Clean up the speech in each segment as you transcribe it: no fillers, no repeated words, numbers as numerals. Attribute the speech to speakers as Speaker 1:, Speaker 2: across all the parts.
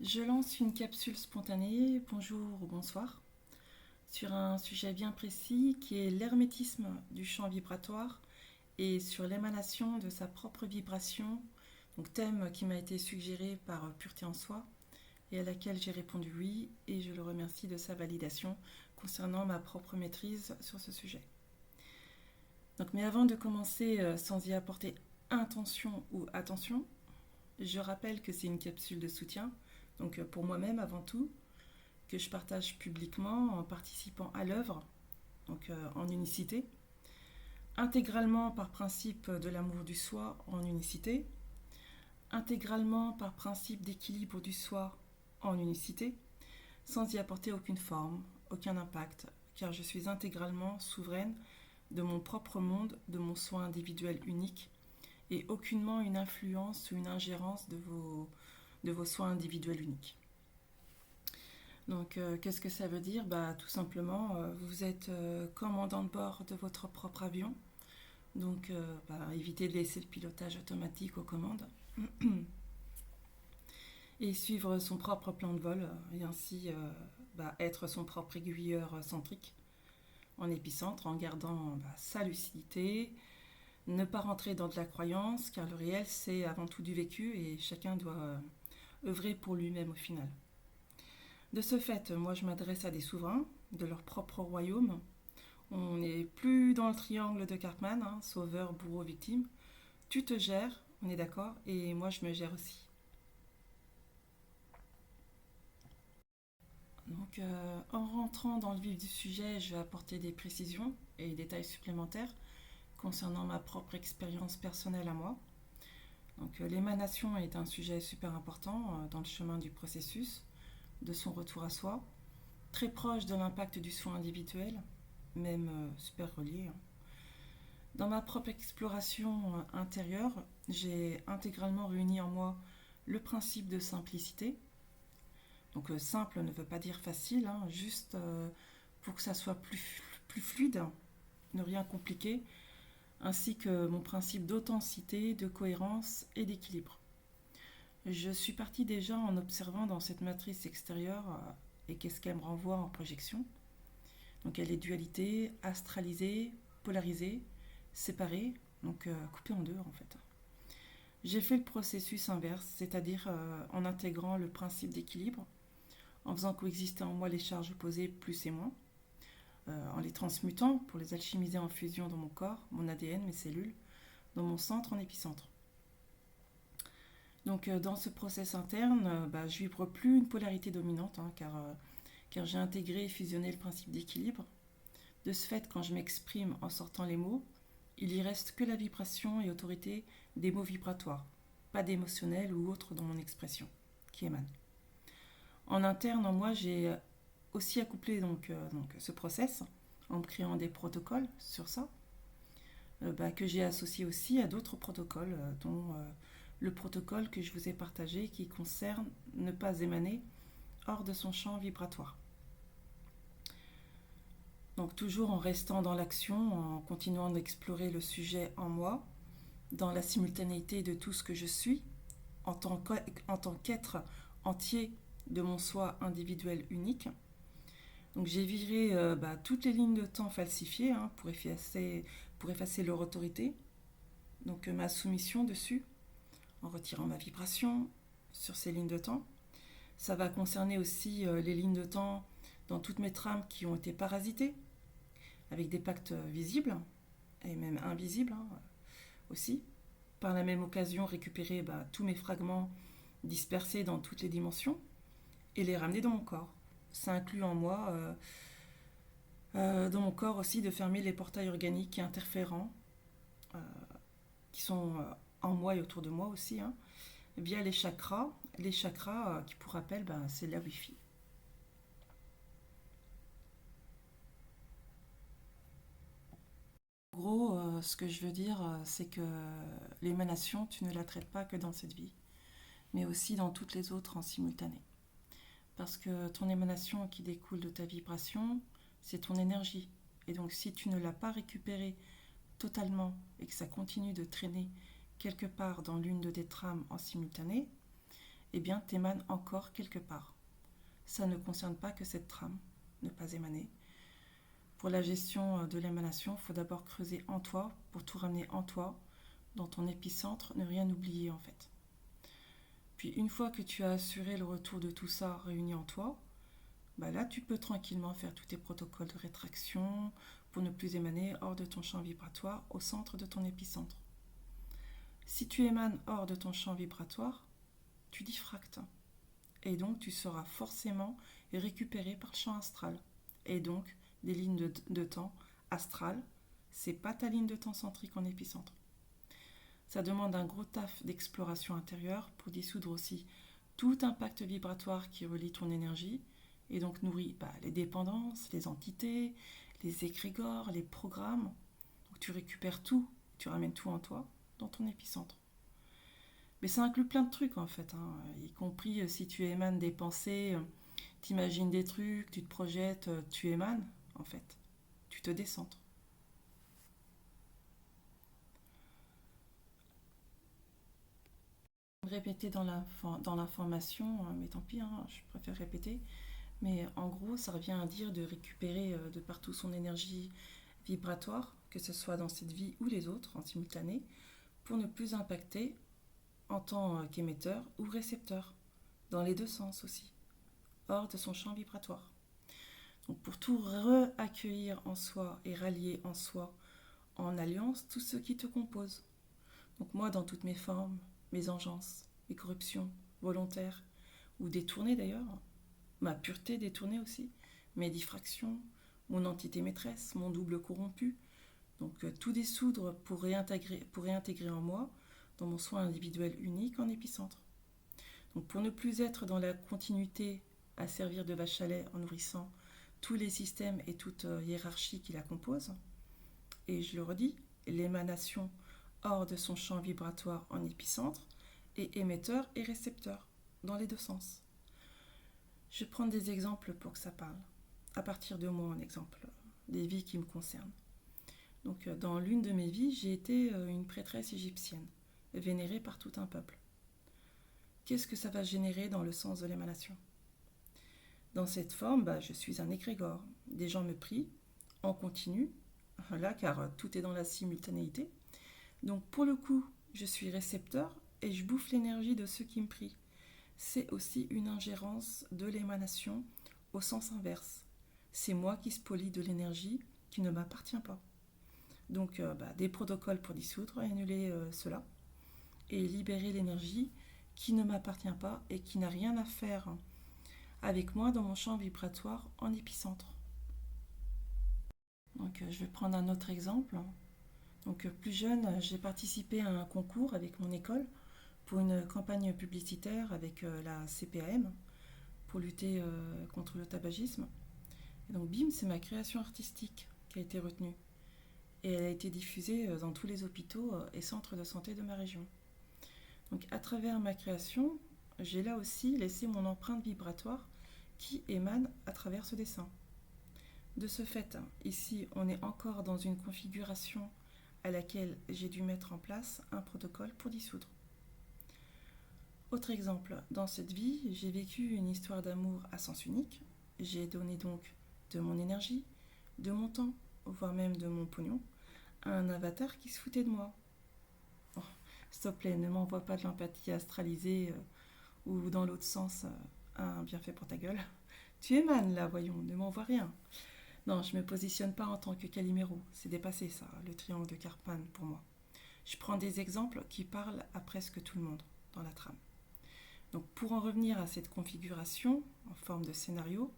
Speaker 1: Je lance une capsule spontanée, bonjour ou bonsoir, sur un sujet bien précis qui est l'hermétisme du champ vibratoire et sur l'émanation de sa propre vibration, donc thème qui m'a été suggéré par Pureté en Soi et à laquelle j'ai répondu oui et je le remercie de sa validation concernant ma propre maîtrise sur ce sujet. Mais avant de commencer sans y apporter intention ou attention, je rappelle que c'est une capsule de soutien, donc pour moi-même avant tout, que je partage publiquement en participant à l'œuvre, en unicité, intégralement par principe de l'amour du soi en unicité, intégralement par principe d'équilibre du soi en unicité, sans y apporter aucune forme, aucun impact, car je suis intégralement souveraine de mon propre monde, de mon soi individuel unique, et aucunement une influence ou une ingérence de vos soins individuels uniques. Qu'est-ce que ça veut dire? Tout simplement, vous êtes commandant de bord de votre propre avion. Évitez de laisser le pilotage automatique aux commandes et suivre son propre plan de vol et ainsi être son propre aiguilleur centrique en épicentre en gardant sa lucidité, ne pas rentrer dans de la croyance car le réel c'est avant tout du vécu et chacun doit œuvrer pour lui-même au final. De ce fait, moi je m'adresse à des souverains de leur propre royaume. On n'est plus dans le triangle de Cartman, hein, sauveur, bourreau, victime. Tu te gères, on est d'accord, et moi je me gère aussi. En rentrant dans le vif du sujet, je vais apporter des précisions et des détails supplémentaires concernant ma propre expérience personnelle à moi. L'émanation est un sujet super important dans le chemin du processus, de son retour à soi, très proche de l'impact du soin individuel, même super relié. Dans ma propre exploration intérieure, j'ai intégralement réuni en moi le principe de simplicité. Simple ne veut pas dire facile, hein, juste pour que ça soit plus fluide, ne rien compliquer, ainsi que mon principe d'authenticité, de cohérence et d'équilibre. Je suis partie déjà en observant dans cette matrice extérieure et qu'est-ce qu'elle me renvoie en projection. Donc elle est dualité, astralisée, polarisée, séparée, coupée en deux en fait. J'ai fait le processus inverse, c'est-à-dire en intégrant le principe d'équilibre, en faisant coexister en moi les charges opposées plus et moins, en les transmutant pour les alchimiser en fusion dans mon corps, mon ADN, mes cellules, dans mon centre en épicentre. Dans ce process interne, je vibre plus une polarité dominante, hein, car j'ai intégré et fusionné le principe d'équilibre. De ce fait, quand je m'exprime en sortant les mots, il y reste que la vibration et autorité des mots vibratoires, pas d'émotionnel ou autre dans mon expression qui émane. En interne, en moi, j'ai aussi accouplé ce process en me créant des protocoles sur ça, que j'ai associé aussi à d'autres protocoles, dont le protocole que je vous ai partagé qui concerne ne pas émaner hors de son champ vibratoire. Donc toujours en restant dans l'action, en continuant d'explorer le sujet en moi, dans la simultanéité de tout ce que je suis, en tant qu'être entier de mon soi individuel unique. Donc j'ai viré toutes les lignes de temps falsifiées pour effacer leur autorité, ma soumission dessus, en retirant ma vibration sur ces lignes de temps. Ça va concerner aussi les lignes de temps dans toutes mes trames qui ont été parasitées, avec des pactes visibles et même invisibles aussi. Par la même occasion, récupérer tous mes fragments dispersés dans toutes les dimensions et les ramener dans mon corps. Ça inclut en moi, dans mon corps aussi, de fermer les portails organiques et interférents euh, qui sont en moi et autour de moi aussi, hein, via les chakras. Les chakras, qui pour rappel, c'est la Wi-Fi. En gros, ce que je veux dire, c'est que l'émanation, tu ne la traites pas que dans cette vie, mais aussi dans toutes les autres en simultané. Parce que ton émanation qui découle de ta vibration, c'est ton énergie. Et donc si tu ne l'as pas récupérée totalement et que ça continue de traîner quelque part dans l'une de tes trames en simultané, eh bien, t'émanes encore quelque part. Ça ne concerne pas que cette trame, ne pas émaner. Pour la gestion de l'émanation, il faut d'abord creuser en toi pour tout ramener en toi, dans ton épicentre, ne rien oublier en fait. Puis une fois que tu as assuré le retour de tout ça réuni en toi, bah là tu peux tranquillement faire tous tes protocoles de rétraction pour ne plus émaner hors de ton champ vibratoire au centre de ton épicentre. Si tu émanes hors de ton champ vibratoire, tu diffractes. Et donc tu seras forcément récupéré par le champ astral. Et donc des lignes de temps astrales, c'est pas ta ligne de temps centrique en épicentre. Ça demande un gros taf d'exploration intérieure pour dissoudre aussi tout impact vibratoire qui relie ton énergie et donc nourrit les dépendances, les entités, les égrégores, les programmes. Donc tu récupères tout, tu ramènes tout en toi, dans ton épicentre. Mais ça inclut plein de trucs en fait, y compris si tu émanes des pensées, t'imagines des trucs, tu te projettes, tu émanes en fait, tu te décentres. Répéter dans l'information, mais tant pis, je préfère répéter. Mais en gros, ça revient à dire de récupérer de partout son énergie vibratoire, que ce soit dans cette vie ou les autres en simultané, pour ne plus impacter en tant qu'émetteur ou récepteur, dans les deux sens aussi, hors de son champ vibratoire. Donc pour tout re-accueillir en soi et rallier en soi, en alliance, tout ce qui te compose. Donc moi, dans toutes mes formes, mes engences, mes corruptions volontaires, ou détournées d'ailleurs, ma pureté détournée aussi, mes diffractions, mon entité maîtresse, mon double corrompu. Donc tout dissoudre pour réintégrer en moi, dans mon soin individuel unique en épicentre. Donc pour ne plus être dans la continuité à servir de vache à lait en nourrissant tous les systèmes et toute hiérarchie qui la composent, et je le redis, l'émanation hors de son champ vibratoire en épicentre, et émetteur et récepteur, dans les deux sens. Je vais prendre des exemples pour que ça parle. À partir de moi, un exemple, des vies qui me concernent. Donc, dans l'une de mes vies, j'ai été une prêtresse égyptienne, vénérée par tout un peuple. Qu'est-ce que ça va générer dans le sens de l'émanation? Dans cette forme, je suis un égrégore. Des gens me prient en continu, là, car tout est dans la simultanéité. Donc, pour le coup, je suis récepteur et je bouffe l'énergie de ceux qui me prient. C'est aussi une ingérence de l'émanation au sens inverse. C'est moi qui spolie de l'énergie qui ne m'appartient pas. Donc des protocoles pour dissoudre, annuler cela et libérer l'énergie qui ne m'appartient pas et qui n'a rien à faire avec moi dans mon champ vibratoire en épicentre. Donc je vais prendre un autre exemple. Donc plus jeune, j'ai participé à un concours avec mon école pour une campagne publicitaire avec la CPAM pour lutter contre le tabagisme. Et donc bim, c'est ma création artistique qui a été retenue. Et elle a été diffusée dans tous les hôpitaux et centres de santé de ma région. Donc à travers ma création, j'ai là aussi laissé mon empreinte vibratoire qui émane à travers ce dessin. De ce fait, ici, on est encore dans une configuration à laquelle j'ai dû mettre en place un protocole pour dissoudre. Autre exemple, dans cette vie, j'ai vécu une histoire d'amour à sens unique. J'ai donné donc de mon énergie, de mon temps, voire même de mon pognon, à un avatar qui se foutait de moi. Oh, s'il te plaît, ne m'envoie pas de l'empathie astralisée ou dans l'autre sens, un bienfait pour ta gueule. Tu émanes là, voyons, ne m'envoie rien. Non, je ne me positionne pas en tant que Calimero. C'est dépassé ça, le triangle de Karpman pour moi. Je prends des exemples qui parlent à presque tout le monde dans la trame. Donc pour en revenir à cette configuration en forme de scénario,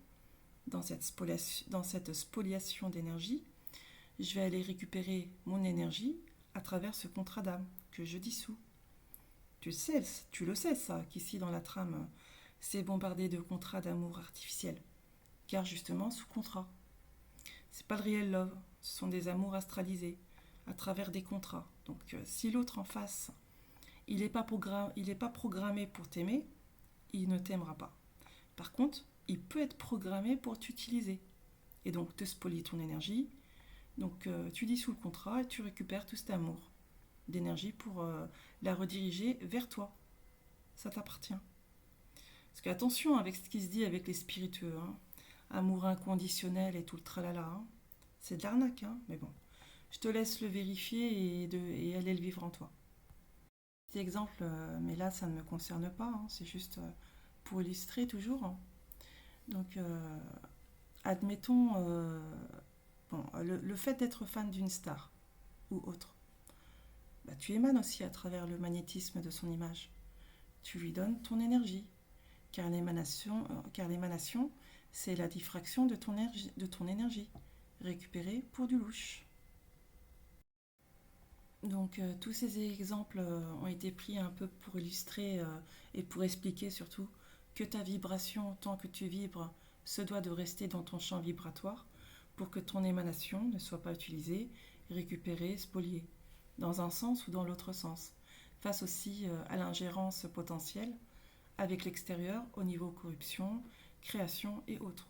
Speaker 1: dans cette spoliation d'énergie, je vais aller récupérer mon énergie à travers ce contrat d'âme que je dissous. Tu le sais ça, qu'ici dans la trame, c'est bombardé de contrats d'amour artificiels, car justement sous contrat. C'est pas le réel love, ce sont des amours astralisés à travers des contrats. Donc si l'autre en face, il n'est pas programmé pour t'aimer, il ne t'aimera pas. Par contre, il peut être programmé pour t'utiliser et donc te spolier ton énergie. Donc tu dissous le contrat et tu récupères tout cet amour d'énergie pour la rediriger vers toi. Ça t'appartient. Parce qu'attention avec ce qui se dit avec les spiritueux, hein. Amour inconditionnel et tout le tralala, hein. C'est de l'arnaque, hein, mais bon. Je te laisse le vérifier et aller le vivre en toi. Petit exemple, mais là ça ne me concerne pas, hein, c'est juste pour illustrer toujours, hein. Donc, admettons, bon, le fait d'être fan d'une star ou autre, bah, tu émanes aussi à travers le magnétisme de son image. Tu lui donnes ton énergie, car l'émanation, c'est la diffraction de ton énergie, récupérée pour du louche. Donc tous ces exemples ont été pris un peu pour illustrer et pour expliquer surtout que ta vibration, tant que tu vibres, se doit de rester dans ton champ vibratoire pour que ton émanation ne soit pas utilisée, récupérée, spoliée, dans un sens ou dans l'autre sens, face aussi à l'ingérence potentielle avec l'extérieur au niveau corruption, création et autres.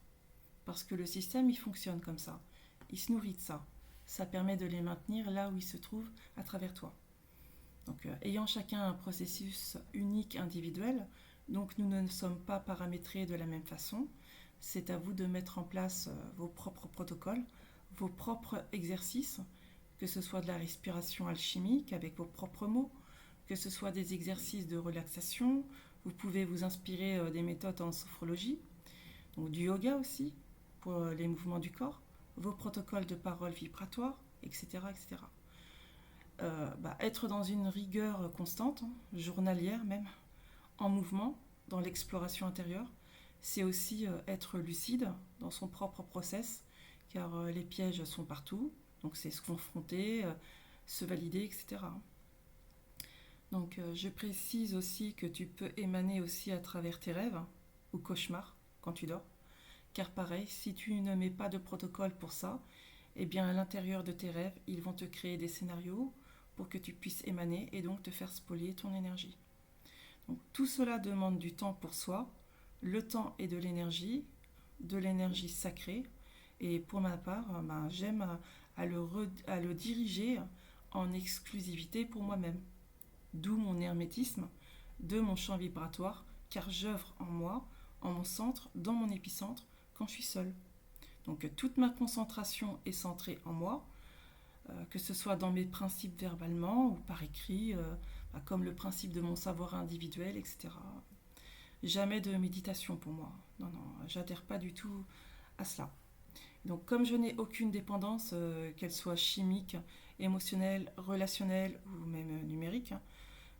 Speaker 1: Parce que le système, il fonctionne comme ça. Il se nourrit de ça. Ça permet de les maintenir là où ils se trouvent à travers toi. Donc, ayant chacun un processus unique individuel, donc nous ne sommes pas paramétrés de la même façon. C'est à vous de mettre en place vos propres protocoles, vos propres exercices, que ce soit de la respiration alchimique avec vos propres mots, que ce soit des exercices de relaxation. Vous pouvez vous inspirer des méthodes en sophrologie, donc du yoga aussi, pour les mouvements du corps, vos protocoles de parole vibratoire, etc. etc. Être dans une rigueur constante, hein, journalière même, en mouvement, dans l'exploration intérieure, c'est aussi être lucide dans son propre process, car les pièges sont partout, donc c'est se confronter, se valider, etc. Donc je précise aussi que tu peux émaner aussi à travers tes rêves ou cauchemars quand tu dors. Car pareil, si tu ne mets pas de protocole pour ça, eh bien à l'intérieur de tes rêves, ils vont te créer des scénarios pour que tu puisses émaner et donc te faire spolier ton énergie. Donc tout cela demande du temps pour soi. Le temps est de l'énergie sacrée. Et pour ma part, j'aime à le diriger en exclusivité pour moi-même. D'où mon hermétisme, de mon champ vibratoire, car j'œuvre en moi, en mon centre, dans mon épicentre, quand je suis seule. Donc toute ma concentration est centrée en moi, que ce soit dans mes principes verbalement ou par écrit, comme le principe de mon savoir individuel, etc. Jamais de méditation pour moi. Non, non, j'adhère pas du tout à cela. Donc comme je n'ai aucune dépendance, qu'elle soit chimique, émotionnelle, relationnelle ou même numérique,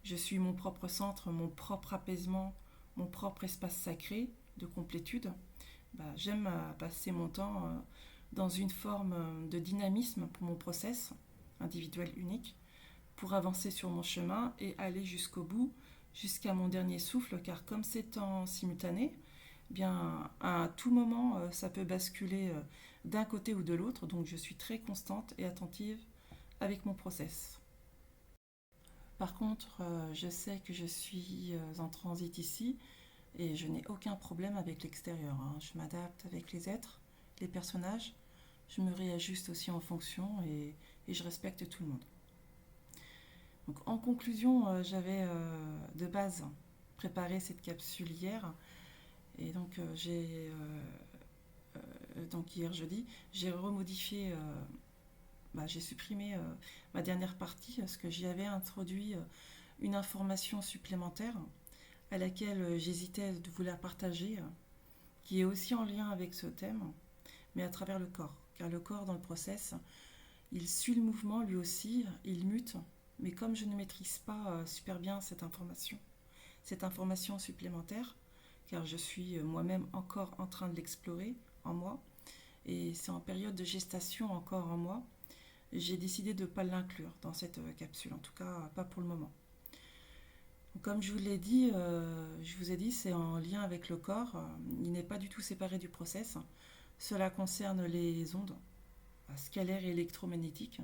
Speaker 1: je suis mon propre centre, mon propre apaisement, mon propre espace sacré de complétude. J'aime passer mon temps dans une forme de dynamisme pour mon process individuel unique, pour avancer sur mon chemin et aller jusqu'au bout, jusqu'à mon dernier souffle, car comme c'est en simultané, bien à tout moment ça peut basculer d'un côté ou de l'autre, donc je suis très constante et attentive avec mon process. Par contre, je sais que je suis en transit ici et je n'ai aucun problème avec l'extérieur, hein. Je m'adapte avec les êtres, les personnages, je me réajuste aussi en fonction et je respecte tout le monde. Donc, en conclusion, j'avais de base préparé cette capsule hier et donc hier jeudi, j'ai remodifié, j'ai supprimé ma dernière partie parce que j'y avais introduit une information supplémentaire à laquelle j'hésitais de vous la partager, qui est aussi en lien avec ce thème, mais à travers le corps. Car le corps, dans le process, il suit le mouvement lui aussi, il mute, mais comme je ne maîtrise pas super bien cette information supplémentaire, car je suis moi-même encore en train de l'explorer en moi, et c'est en période de gestation encore en moi, j'ai décidé de ne pas l'inclure dans cette capsule, en tout cas pas pour le moment. Comme je vous l'ai dit, c'est en lien avec le corps. Il n'est pas du tout séparé du process. Cela concerne les ondes scalaires et électromagnétiques.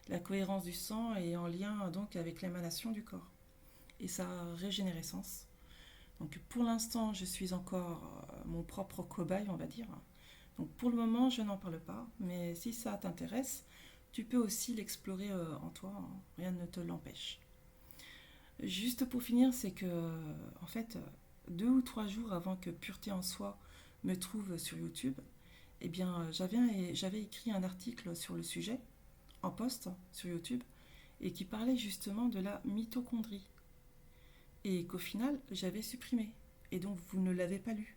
Speaker 1: La cohérence du sang est en lien donc avec l'émanation du corps et sa régénérescence. Donc pour l'instant, je suis encore mon propre cobaye, on va dire. Donc pour le moment, je n'en parle pas, mais si ça t'intéresse, tu peux aussi l'explorer en toi, hein. Rien ne te l'empêche. Juste pour finir, c'est que, en fait, 2 ou 3 jours avant que Pureté en Soi me trouve sur YouTube, eh bien, j'avais écrit un article sur le sujet, en post sur YouTube, et qui parlait justement de la mitochondrie. Et qu'au final, j'avais supprimé. Et donc, vous ne l'avez pas lu.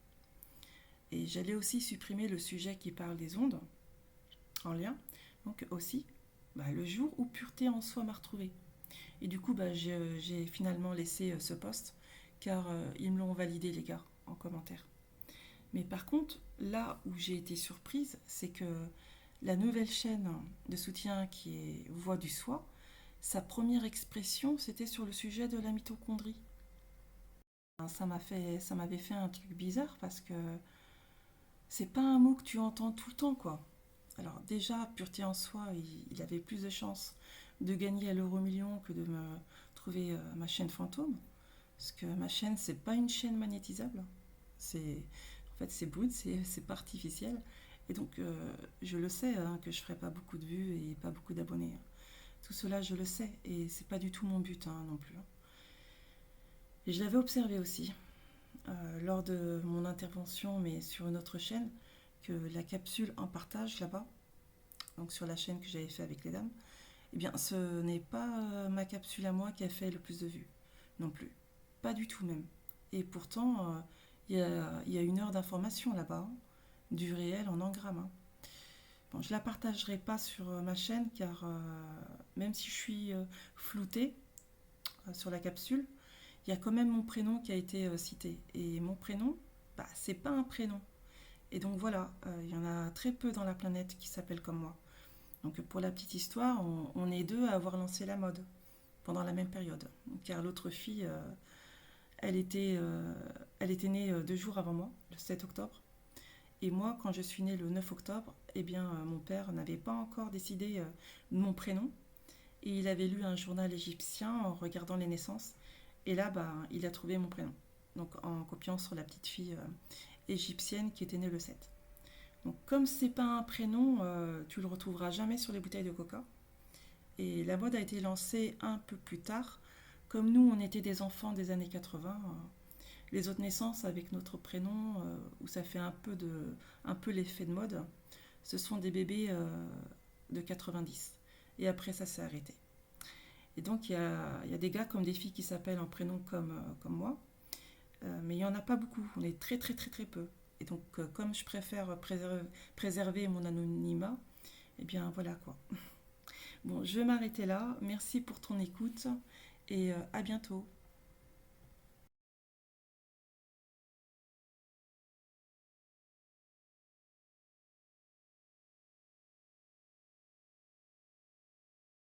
Speaker 1: Et j'allais aussi supprimer le sujet qui parle des ondes, en lien. Donc aussi, le jour où Pureté en Soi m'a retrouvé. Et du coup, j'ai finalement laissé ce post, car ils me l'ont validé, les gars, en commentaire. Mais par contre, là où j'ai été surprise, c'est que la nouvelle chaîne de soutien qui est Voix du Soi, sa première expression, c'était sur le sujet de la mitochondrie. Ça m'avait fait un truc bizarre parce que c'est pas un mot que tu entends tout le temps, quoi. Alors déjà, Pureté en Soi, il avait plus de chances de gagner à l'euro-million que de me trouver ma chaîne fantôme. Parce que ma chaîne, c'est pas une chaîne magnétisable. En fait, c'est brut, c'est pas artificiel. Et donc, je le sais hein, que je ferai pas beaucoup de vues et pas beaucoup d'abonnés. Tout cela, je le sais. Et c'est pas du tout mon but hein, non plus. Et je l'avais observé aussi lors de mon intervention, mais sur une autre chaîne, que la capsule en partage là-bas, donc sur la chaîne que j'avais fait avec les dames, eh bien, ce n'est pas ma capsule à moi qui a fait le plus de vues, non plus. Pas du tout même. Et pourtant, il y a 1 heure d'information là-bas, hein, du réel en engrammes. Hein. Bon, je ne la partagerai pas sur ma chaîne car même si je suis floutée sur la capsule, il y a quand même mon prénom qui a été cité. Et mon prénom, c'est pas un prénom. Et donc voilà, il y en a très peu dans la planète qui s'appellent comme moi. Donc pour la petite histoire, on est 2 à avoir lancé la mode pendant la même période. Car l'autre fille, elle, était, euh, elle était née 2 jours avant moi, le 7 octobre. Et moi, quand je suis née le 9 octobre, eh bien, mon père n'avait pas encore décidé de mon prénom. Et il avait lu un journal égyptien en regardant les naissances. Et là, il a trouvé mon prénom. Donc en copiant sur la petite fille égyptienne qui était née le 7. Donc comme c'est pas un prénom, tu le retrouveras jamais sur les bouteilles de coca. Et la mode a été lancée un peu plus tard. Comme nous, on était des enfants des années 80, les autres naissances avec notre prénom, où ça fait un peu l'effet de mode, ce sont des bébés de 90. Et après, ça s'est arrêté. Et donc, il y a des gars comme des filles qui s'appellent en prénom comme moi, mais il n'y en a pas beaucoup. On est très, très, très, très peu. Et donc, comme je préfère préserver mon anonymat, eh bien, voilà quoi. Bon, je vais m'arrêter là. Merci pour ton écoute et à bientôt.